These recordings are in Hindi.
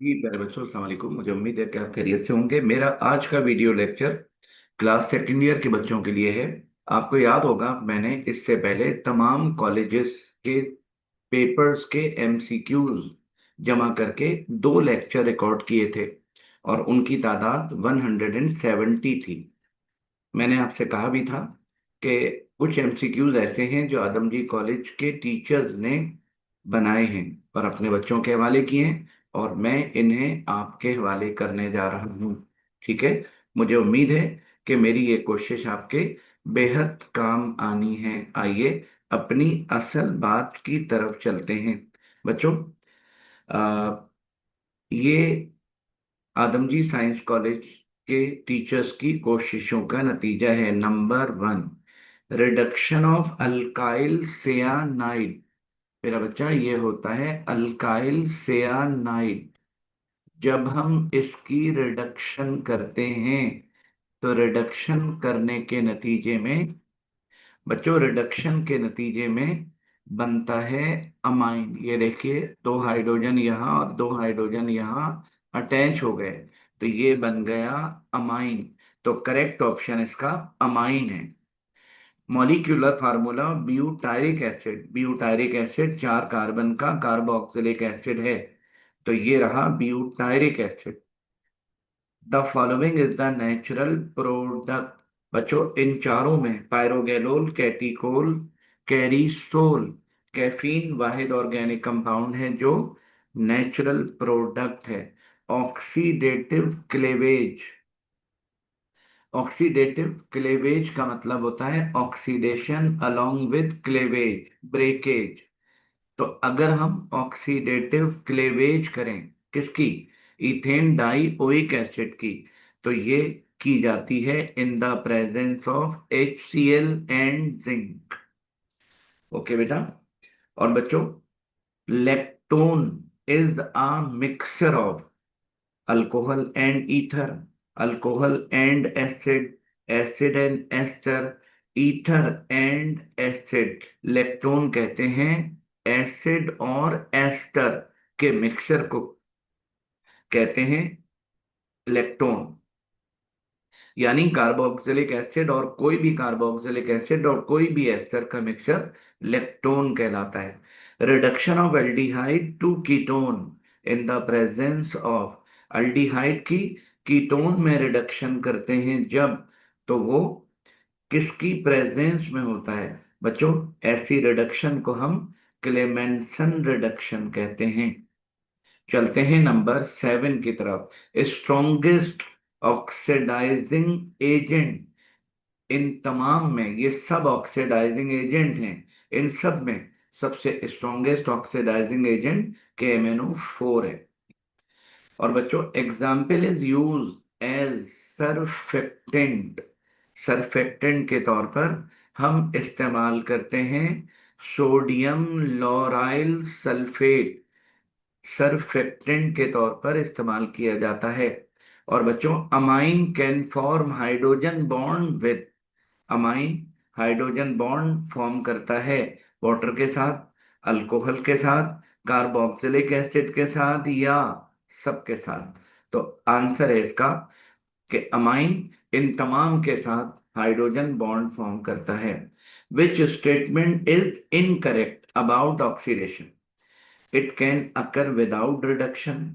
जी प्यारे बच्चों, अस्सलाम वालेकुम। मुझे उम्मीद है कि आप खैरियत से होंगे। मेरा आज का video lecture class second year के बच्चों के लिए है। आपको याद होगा, मैंने इससे पहले तमाम कॉलेजेस के पेपर्स के एमसीक्यूज जमा करके दो लेक्चर रिकॉर्ड किए थे और उनकी तादाद 170 थी। मैंने आपसे कहा भी था कि कुछ एमसीक्यूज ऐसे हैं जो आदमजी कॉलेज के टीचर्स ने बनाए हैं और अपने बच्चों के हवाले किए हैं, और मैं इन्हें आपके हवाले करने जा रहा हूँ। ठीक है। मुझे उम्मीद है कि मेरी ये कोशिश आपके बेहद काम आनी है। आइए अपनी असल बात की तरफ चलते हैं बच्चों। आ, ये आदमजी साइंस कॉलेज के टीचर्स की कोशिशों का नतीजा है। Number 1, reduction of alkyl cyanide. मेरा बच्चा, ये होता है अल्काइल सेयानाइड। जब हम इसकी रिडक्शन करते हैं तो रिडक्शन करने के नतीजे में, बच्चों, रिडक्शन के नतीजे में बनता है अमाइन। ये देखिए, दो हाइड्रोजन यहाँ और दो हाइड्रोजन यहाँ अटैच हो गए, तो ये बन गया अमाइन। तो करेक्ट ऑप्शन इसका अमाइन है। Molecular formula butyric acid. Butyric acid चार कार्बन का कार्बोक्सिलिक एसिड है, तो ये रहा butyric acid. The following is the natural product. बच्चों, इन चारों में पायरोगेनोल, कैटिकोल, कैरिसोल, कैफीन वाहिद ऑर्गेनिक कंपाउंड है जो नेचुरल प्रोडक्ट है। Oxidative cleavage. ऑक्सीडेटिव क्लेवेज का मतलब होता है oxidation along with cleavage, breakage. तो अगर हम ऑक्सीडेटिव क्लेवेज करें किसकी, इथेन डाई ओइक एसिड की, तो ये की जाती है in the presence of HCl and zinc. Okay बेटा। और बच्चों, lactone is a mixture of alcohol and ether, alcohol and acid, acid and ester, ether and acid. Lactone कहते हैं एसिड और एस्टर के मिक्सचर को कहते हैं लेक्टोन। यानी कार्बोक्सिलिक एसिड और कोई भी कार्बोक्सिलिक एसिड और कोई भी एस्टर का मिक्सचर लेक्टोन कहलाता है। Reduction of aldehyde to ketone in the presence of, aldehyde की कीटोन में रिडक्शन करते हैं जब, तो वो किसकी प्रेजेंस में होता है बच्चों? ऐसी रिडक्शन को हम क्लेमेंसन रिडक्शन कहते हैं। चलते हैं नंबर 7 की तरफ। Strongest oxidising agent. इन तमाम में ये सब ऑक्सीडाइजिंग एजेंट हैं। इन सब में सबसे स्ट्रॉन्गेस्ट ऑक्सीडाइजिंग एजेंट KMnO4 है। और बच्चों, example is use as surfactant. Surfactant के तौर पर हम इस्तेमाल करते हैं सोडियम लॉराइल सल्फेट। सरफेक्टेंट के तौर पर इस्तेमाल किया जाता है। और बच्चों, amine can form hydrogen bond with, amine hydrogen bond form करता है वाटर के साथ, अल्कोहल के साथ, कार्बोक्सिलिक एसिड के साथ, या सबके साथ। तो आंसर है इसका कि अमाइन इन तमाम के साथ हाइड्रोजन बॉन्ड फॉर्म करता है। Which statement is incorrect about oxidation? It can occur without reduction.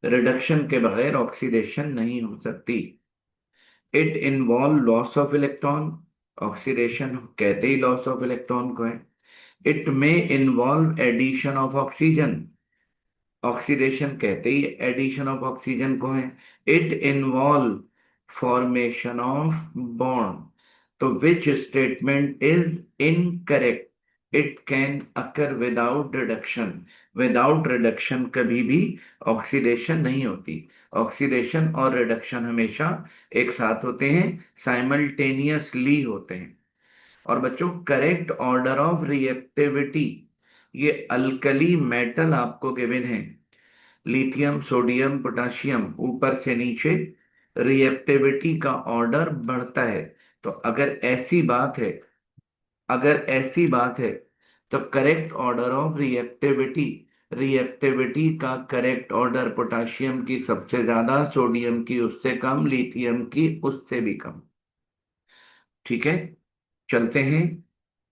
Reduction के बगैर ऑक्सीडेशन नहीं हो सकती। It involve loss of electron. Oxidation कहते ही लॉस ऑफ इलेक्ट्रॉन को है। It may involve addition of oxygen. Oxidation कहते ही एडिशन ऑफ ऑक्सीजन को है। It involve formation of bond. तो which statement is incorrect? It can occur without reduction. Without reduction कभी भी ऑक्सीडेशन नहीं होती। ऑक्सीडेशन और रिडक्शन हमेशा एक साथ होते हैं, साइमल्टेनियसली होते हैं। और बच्चों, करेक्ट ऑर्डर ऑफ रिएक्टिविटी, ये अल्कली मेटल आपको गिवन है, लिथियम, सोडियम, पोटाशियम, ऊपर से नीचे रिएक्टिविटी का ऑर्डर बढ़ता है। तो अगर ऐसी बात है तो correct order of reactivity, reactivity का करेक्ट ऑर्डर पोटाशियम की सबसे ज्यादा, सोडियम की उससे कम, लिथियम की उससे भी कम। ठीक है, चलते हैं।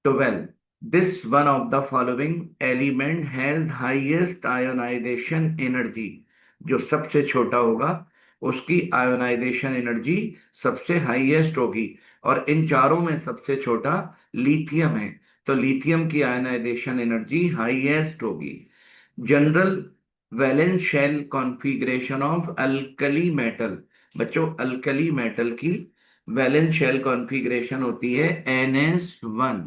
12, this one of the following element has highest ionization energy. जो सबसे छोटा होगा उसकी आयोनाइजेशन एनर्जी सबसे हाईएस्ट होगी, और इन चारों में सबसे छोटा लिथियम है, तो लिथियम की आयोनाइजेशन एनर्जी हाईएस्ट होगी। General valence shell configuration of alkali metal. बच्चों, अल्कली मेटल की वैलेंस शेल कॉन्फ़िगरेशन होती है NS1।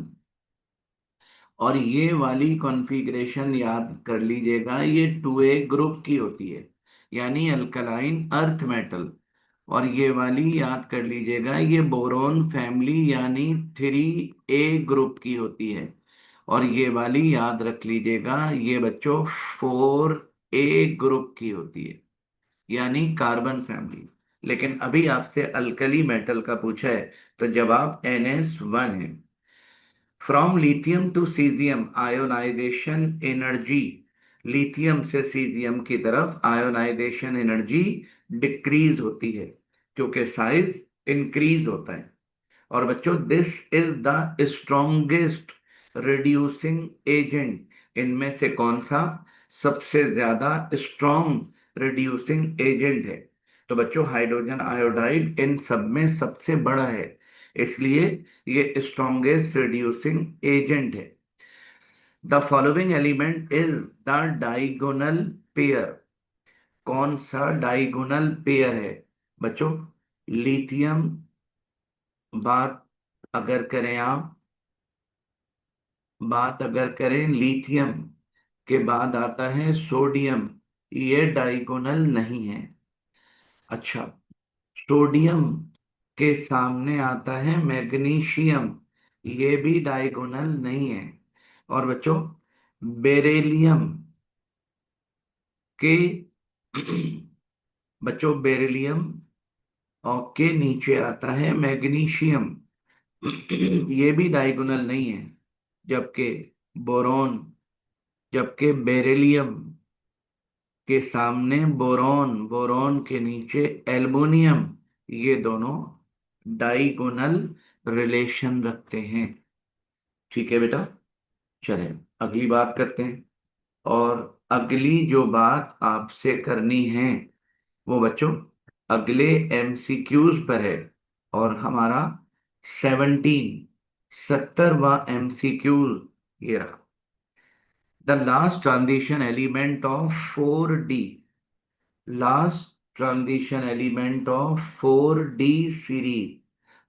और ये वाली कॉन्फ़िगरेशन याद कर लीजिएगा, ये 2A ग्रुप की होती है, यानी अल्कलाइन अर्थ मेटल। और ये वाली याद कर लीजिएगा, ये बोरोन फैमिली यानी 3A ग्रुप की होती है। और ये वाली याद रख लीजिएगा, ये बच्चों 4A ग्रुप की होती है, यानी कार्बन फैमिली। लेकिन अभी आपसे अल्कली मेटल का पूछा है, तो जवाब NS1 है। From lithium to caesium ionization energy. Lithium से सीजियम की तरफ आयोनाइजेशन एनर्जी डिक्रीज होती है, क्योंकि साइज इंक्रीज होता है। और बच्चों, this is the strongest reducing agent. इनमें से कौन सा सबसे ज्यादा स्ट्रॉन्ग रिड्यूसिंग एजेंट है? तो बच्चों, हाइड्रोजन आयोडाइड इन सब में सबसे बड़ा है, इसलिए ये स्ट्रॉन्गेस्ट रिड्यूसिंग एजेंट है। The following element is the diagonal pair. कौन सा डाइगोनल पेयर है बच्चों? लिथियम, बात अगर करें आप, बात अगर करें लिथियम के बाद आता है सोडियम, ये डाइगोनल नहीं है। अच्छा, सोडियम के सामने आता है मैग्नीशियम, ये भी डायगोनल नहीं है। और बच्चों, बेरिलियम के बच्चों, बेरिलियम और के नीचे आता है मैग्नीशियम, ये भी डायगोनल नहीं है। जबकि बोरॉन, जबकि बेरिलियम के सामने बोरॉन, बोरॉन के नीचे एल्युमिनियम, ये दोनों डाइगोनल रिलेशन रखते हैं। ठीक है बेटा, चलें अगली बात करते हैं। और अगली जो बात आपसे करनी है वो बच्चों अगले MCQs पर है। और हमारा 17वां MCQ ये रहा। The last transition element of 4D, last transition element of 4D series.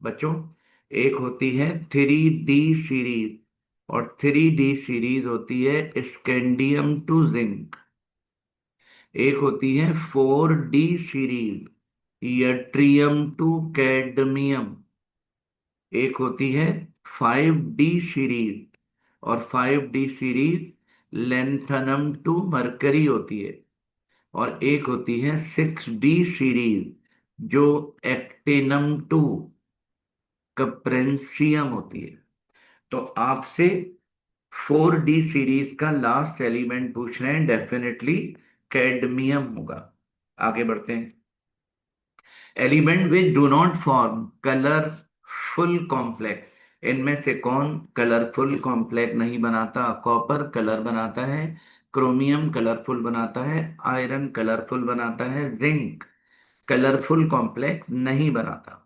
बच्चों, एक होती है 3D सीरीज, और 3D सीरीज होती है स्कैंडियम टू जिंक। एक होती है 4D series yttrium to cadmium. एक होती है 5D सीरीज, और 5D series lanthanum to mercury होती है। और एक होती है 6D सीरीज जो एक्टिनम टू कप्रेंसियम होती है। तो आपसे 4D सीरीज का लास्ट एलिमेंट पूछ रहे हैं, डेफिनेटली कैडमियम होगा। आगे बढ़ते हैं। Element which do not form colourful complex. इनमें से कौन कलरफुल कॉम्प्लेक्स नहीं बनाता? कॉपर कलर बनाता है, क्रोमियम कलरफुल बनाता है, आयरन कलरफुल बनाता है, जिंक कलरफुल कॉम्प्लेक्स नहीं बनाता।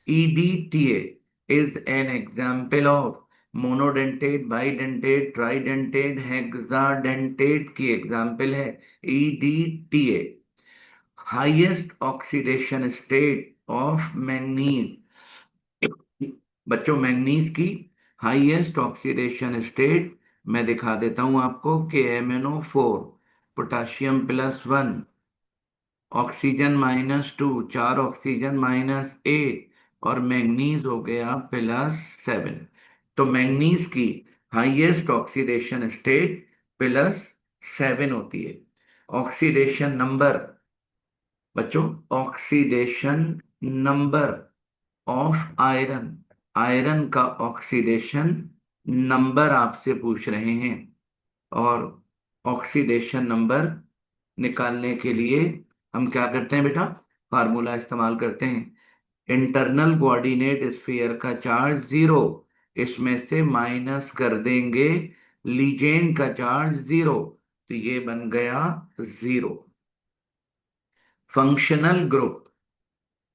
EDTA is an example of monodentate, bidentate, tridentate, hexadentate की एग्जाम्पल है EDTA। Highest oxidation state of manganese. बच्चों, मैंगनीज की हाईएस्ट ऑक्सीडेशन स्टेट मैं दिखा देता हूं आपको कि MnO4, पोटाशियम +1, ऑक्सीजन -2, 4 ऑक्सीजन -8, और मैंगनीज हो गया +7। तो मैंगनीज की हाईएस्ट ऑक्सीडेशन स्टेट +7 होती है। ऑक्सीडेशन नंबर बच्चों, oxidation number of iron, iron का ऑक्सीडेशन नंबर आपसे पूछ रहे हैं। और ऑक्सीडेशन नंबर निकालने के लिए हम क्या करते हैं बेटा, फार्मूला इस्तेमाल करते हैं। इंटरनल कोऑर्डिनेट स्फीयर का चार्ज 0, इसमें से माइनस कर देंगे लीजेंड का चार्ज 0, तो ये बन गया 0। Functional group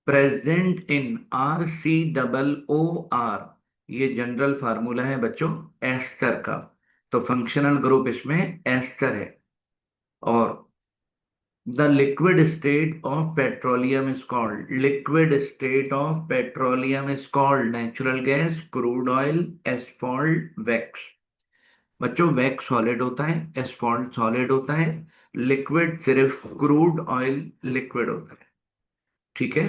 present in RCOO, ये जनरल फार्मूला है बच्चों एस्टर का। तो फंक्शनल ग्रुप इसमें एस्टर है। और the liquid state of petroleum is called, liquid state of petroleum is called natural gas, crude oil, asphalt, wax. बच्चों वैक्स सॉलिड होता है, एस्फॉल्ट सॉलिड होता है, लिक्विड सिर्फ क्रूड ऑयल लिक्विड होता है। ठीक है।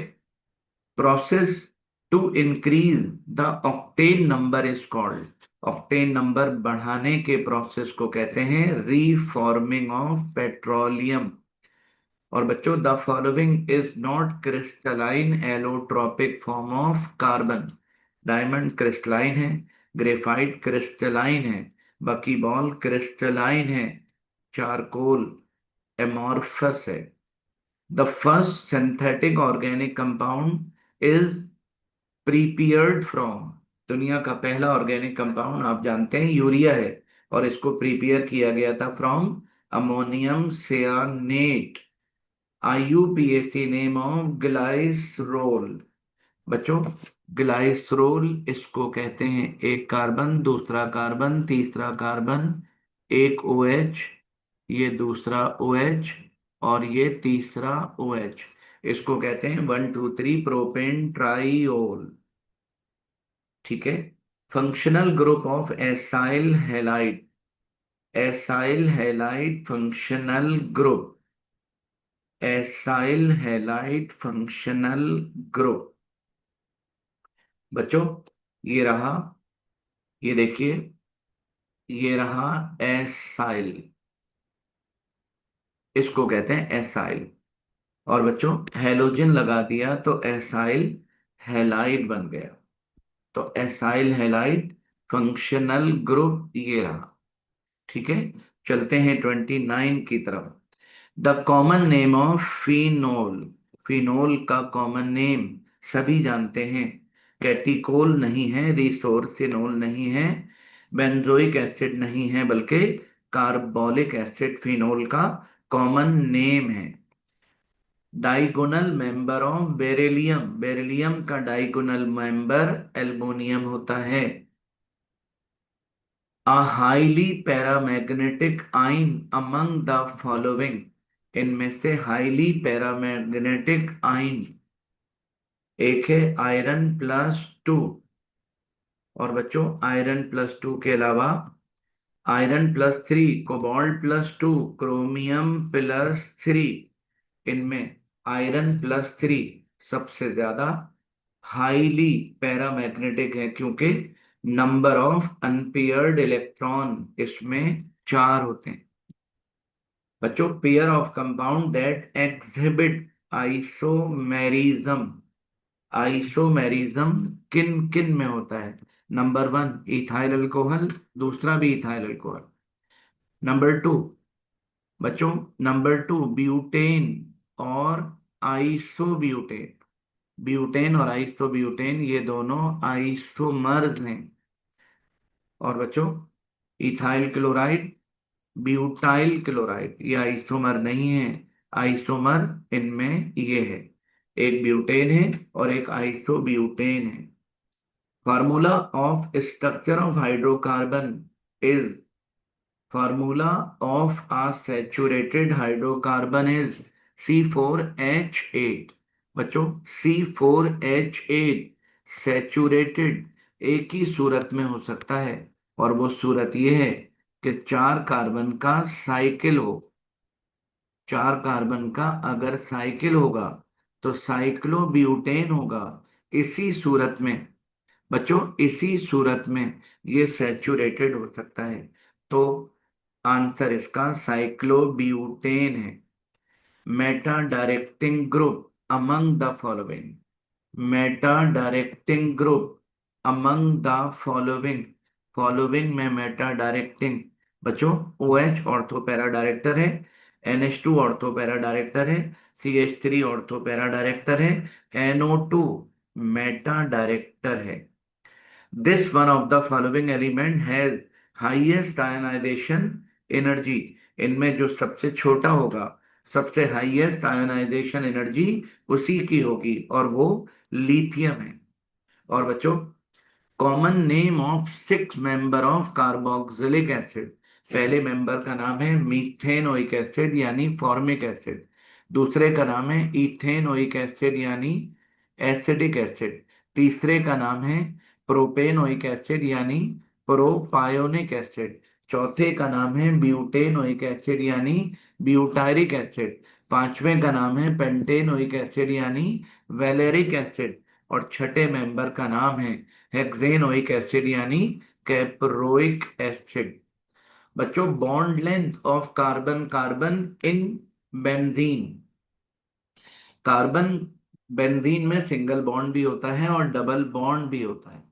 Process to increase the octane number is called, octane number बढ़ाने के प्रोसेस को कहते हैं रीफॉर्मिंग ऑफ पेट्रोलियम। और बच्चों the following is not crystalline allotropic form of carbon, diamond crystalline है, ग्रेफाइट क्रिस्टलाइन है, बकीबॉल क्रिस्टलाइन है, चारकोल एमॉर्फस है। The first synthetic organic compound is prepared from, दुनिया का पहला ऑर्गेनिक कंपाउंड आप जानते हैं यूरिया है, और इसको प्रीपेयर किया गया था from ammonium cyanate, IUPAC name of glycerol. बच्चों ग्लाइसरोल इसको कहते हैं, एक कार्बन, दूसरा कार्बन, तीसरा कार्बन, एक OH, ये दूसरा OH, और ये तीसरा OH, इसको कहते हैं 1 2 3 प्रोपेन ट्राइओल। ठीक है। Functional group of acyl halide, acyl halide functional group, acyl halide functional group. बच्चों ये रहा, ये देखिए, ये रहा एसाइल, इसको कहते हैं एसाइल। और बच्चों हेलोजन लगा दिया तो एसाइल हैलाइड बन गया। तो एसाइल हैलाइड फंक्शनल ग्रुप ये रहा। ठीक है। चलते हैं 29 की तरफ। The common name of phenol, phenol का कॉमन नेम सभी जानते हैं, कैटिकोल नहीं है, रिसोर्सिनोल नहीं है, बेंजोइक एसिड नहीं है, बल्कि कार्बोलिक एसिड फिनोल का कॉमन नेम है। Diagonal member of beryllium, beryllium का डाइगोनल मेंबर एल्युमिनियम होता है। A highly paramagnetic ion among the following, इनमें से हाईली पैरामैग्नेटिक आयन एक है आयरन +2, और बच्चों आयरन +2 के अलावा आयरन +3, कोबाल्ट +2, क्रोमियम +3, इनमें आयरन +3 सबसे ज्यादा हाईली पैरामैग्नेटिक है, क्योंकि नंबर ऑफ अनपेयर्ड इलेक्ट्रॉन इसमें 4 होते हैं। बच्चों pair of compound that exhibit isomerism, isomerism किन किन में होता है? नंबर 1 इथाइल अल्कोहल, दूसरा भी इथाइल अल्कोहल। नंबर 2 बच्चों, नंबर 2 ब्यूटेन और आइसोब्यूटेन, ब्यूटेन और आइसोब्यूटेन ये दोनों आइसोमर्स हैं। और बच्चों इथाइल क्लोराइड, ब्यूटाइल क्लोराइड, ये आइसोमर नहीं है, आइसोमर इनमें ये है, एक ब्यूटेन है और एक आइसोब्यूटेन है। Formula of structure of hydrocarbon is, formula of a saturated hydrocarbon is C4H8। बच्चों C4H8 सैचुरेटेड एक ही सूरत में हो सकता है, और वो सूरत ये है कि 4 कार्बन का साइकिल हो, 4 कार्बन का अगर साइकिल होगा तो साइक्लोब्यूटेन होगा। इसी सूरत में बच्चों, इसी सूरत में ये सैचुरेटेड हो सकता है, तो आंसर इसका साइक्लोब्यूटेन है। Meta directing group among the following, Meta directing group among the following, following में मेटा डायरेक्टिंग, बच्चों, OH ऑर्थो पैरा डायरेक्टर है, NH2 ऑर्थो पैरा डायरेक्टर है, CH3 ऑर्थो पैरा डायरेक्टर है, NO2 मेटा डायरेक्टर है। This one of the following element has highest ionisation energy. इनमें जो सबसे छोटा होगा, सबसे हाईएस्ट आयनाइजेशन एनर्जी उसी की होगी, और वो लिथियम है। और बच्चों, common name of 6 member of carboxylic acid. पहले मेंबर का नाम है मीथेनोइक एसिड यानी फॉर्मिक एसिड। दूसरे का नाम है इथेनोइक एसिड यानी एसिडिक एसिड। तीसरे का नाम है प्रोपेनोइक एसिड यानी प्रोपायोनिक एसिड। चौथे का नाम है ब्यूटेनोइक एसिड यानी ब्यूटायरिक एसिड। पांचवें का नाम है पेंटेनोइक एसिड यानी वेलेरिक एसिड। और छठे मेंबर का नाम है हेक्सेनोइक एसिड यानी कैप्रोइक एसिड। बच्चों, bond length of carbon carbon in benzene. Carbon benzene में सिंगल बॉन्ड भी होता है और डबल बॉन्ड भी होता है।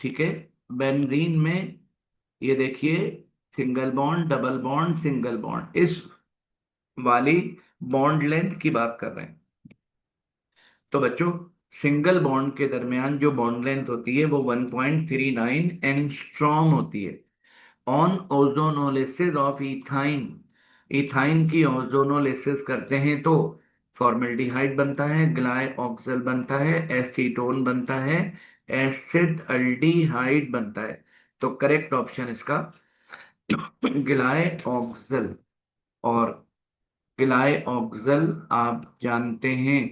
ठीक है। बेंजीन में ये देखिए, single bond, double bond, single bond, इस वाली बॉन्ड लेंथ की बात कर रहे हैं। तो बच्चों, सिंगल बॉन्ड के दरमियान जो बॉन्ड लेंथ होती है वो 1.39 एंगस्ट्रॉम होती है। On ozonolysis of ethyne, ethyne की ओजोनोलिसिस करते हैं तो फॉर्मेल्डिहाइड बनता है, ग्लाइऑक्सल बनता है, एसीटोन बनता है, एसिड अल्डिहाइड बनता है। तो करेक्ट ऑप्शन इसका ग्लाइऑक्सल। और ग्लाइऑक्सल आप जानते हैं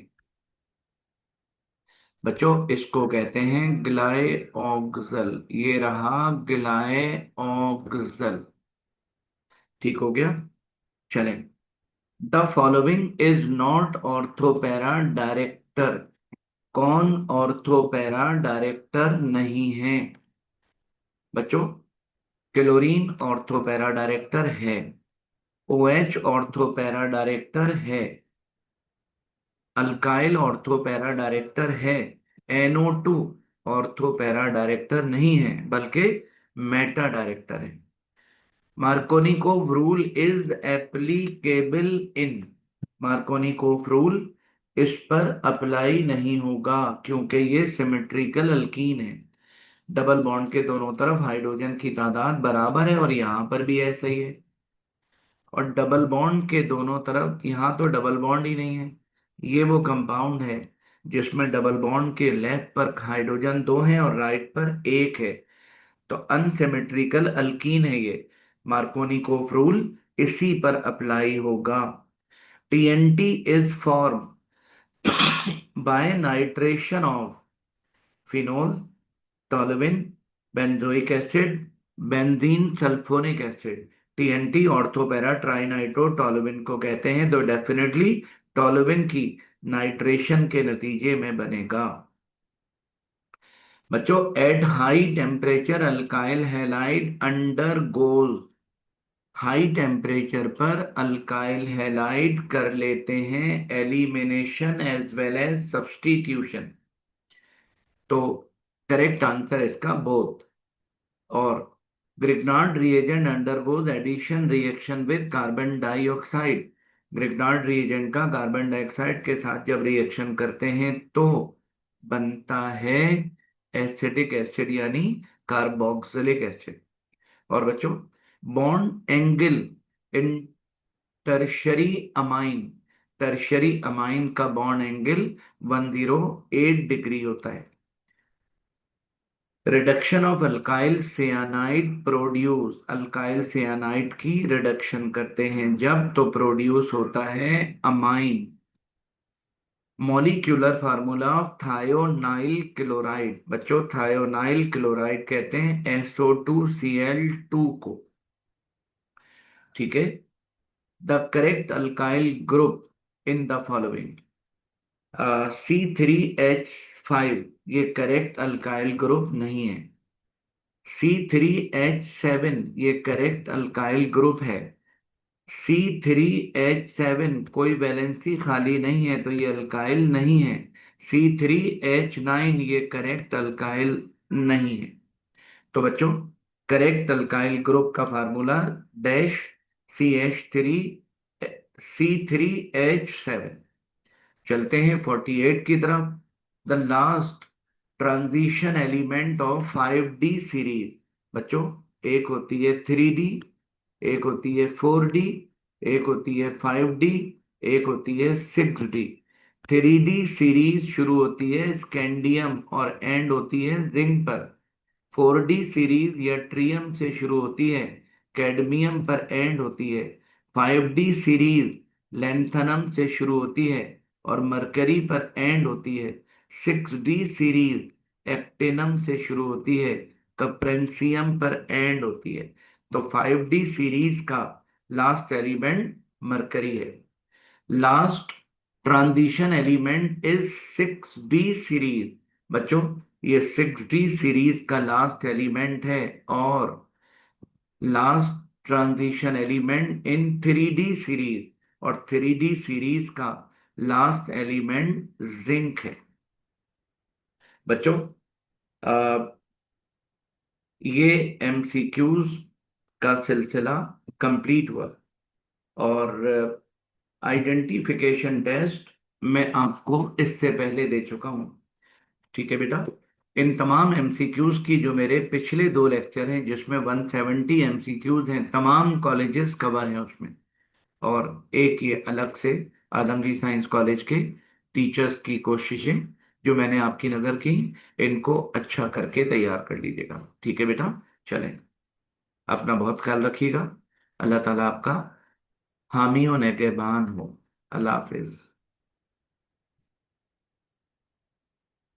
बच्चों, इसको कहते हैं ग्लाइऑक्सल। ये रहा ग्लाइऑक्सल। ठीक हो गया। चलें। The following is not ortho para director. कौन ऑर्थोपैरा डायरेक्टर नहीं है? बच्चों, क्लोरीन ऑर्थोपैरा डायरेक्टर है, OH ऑर्थोपैरा डायरेक्टर है, अल्काइल ऑर्थोपैरा डायरेक्टर है, NO2 ऑर्थोपैरा डायरेक्टर नहीं है बल्कि मेटा डायरेक्टर है। Markovnikov rule is applicable in. Markovnikov rule इस पर अप्लाई नहीं होगा क्योंकि ये सिमेट्रिकल अल्कीन है। डबल बॉन्ड के दोनों तरफ हाइड्रोजन की तादाद बराबर है और यहां पर भी ऐसा ही है। और डबल बॉन्ड के दोनों तरफ, यहां तो डबल बॉन्ड ही नहीं है। ये वो कंपाउंड है जिसमें डबल बॉन्ड के लेफ्ट पर हाइड्रोजन 2 है और राइट पर 1 है। तो अनसिमेट्रिकल अल्कीन है ये। मार्कोनिकोव रूल इसी पर अप्लाई होगा। TNT is form by nitration of phenol, toluene, benzoic acid, benzene sulphonic acid. TNT ortho para trinitro toluene को कहते हैं, तो डेफिनेटली टोलुइन की नाइट्रेशन के नतीजे में बनेगा। बच्चों, at high temperature alkyl halide undergoes. High temperature पर अल्काइल हैलाइड कर लेते हैं elimination as well as substitution. तो करेक्ट आंसर इसका बोथ। और Grignard reagent undergoes addition reaction with carbon dioxide. Grignard reagent का कार्बन डाइऑक्साइड के साथ जब रिएक्शन करते हैं तो बनता है एसिटिक एसिड यानी कार्बोक्सिलिक एसिड। और बच्चों, bond angle in tertiary amine, tertiary amine का बॉन्ड एंगल 108 डिग्री होता है। Reduction of alkyl cyanide produce, alkyl cyanide की रिडक्शन करते हैं जब, तो प्रोड्यूस होता है amine. Molecular formula of thionyl chloride. बच्चों, थायोनाइल क्लोराइड कहते हैं SO2Cl2 को। ठीक है। The correct alkyl group in the following. C3H5 ये करेक्ट अल्काइल ग्रुप नहीं है। C3H7 ये करेक्ट अल्काइल ग्रुप है। C3H7 कोई वैलेंसी खाली नहीं है तो ये अल्काइल नहीं है। C3H9 ये करेक्ट अल्काइल नहीं है। तो बच्चों, करेक्ट अल्काइल ग्रुप का फार्मूला डैश CH3 C3H7। चलते हैं 48 की तरफ। The last transition element of 5D series. बच्चों, एक होती है 3D, एक होती है 4D, एक होती है 5D, एक होती है 6D। 3D सीरीज शुरू होती है स्कैंडियम और एंड होती है जिंक पर। 4D सीरीज या ट्रियम से शुरू होती है, कैडमियम पर एंड होती है। 5D सीरीज लैंथनम से शुरू होती है और मरकरी पर एंड होती है। 6D सीरीज एक्टिनम से शुरू होती है, कप्रेंसियम पर एंड होती है। तो 5D सीरीज का लास्ट एलिमेंट मरकरी है। Last transition element is 6D series. बच्चों, ये 6D सीरीज का लास्ट एलिमेंट है। और last transition element in 3D series, और 3D सीरीज का लास्ट एलिमेंट जिंक है। बच्चों, अ, ये MCQs का सिलसिला कंप्लीट हुआ। और आइडेंटिफिकेशन टेस्ट मैं आपको इससे पहले दे चुका हूं। ठीक है बेटा। इन तमाम एमसीक्यूज की जो मेरे पिछले 2 लेक्चर हैं, जिसमें 170 एमसीक्यूज हैं, तमाम कॉलेजेस कवर हैं उसमें। और एक ये अलग से आलमगीर साइंस कॉलेज के टीचर्स की कोशिशें जो मैंने आपकी नज़र की, इनको अच्छा करके तैयार कर लीजिएगा। ठीक है बेटा। चलें, अपना बहुत ख्याल रखिएगा। अल्लाह ताला आपका हामी और निगहबान हो। अल्लाह हाफिज।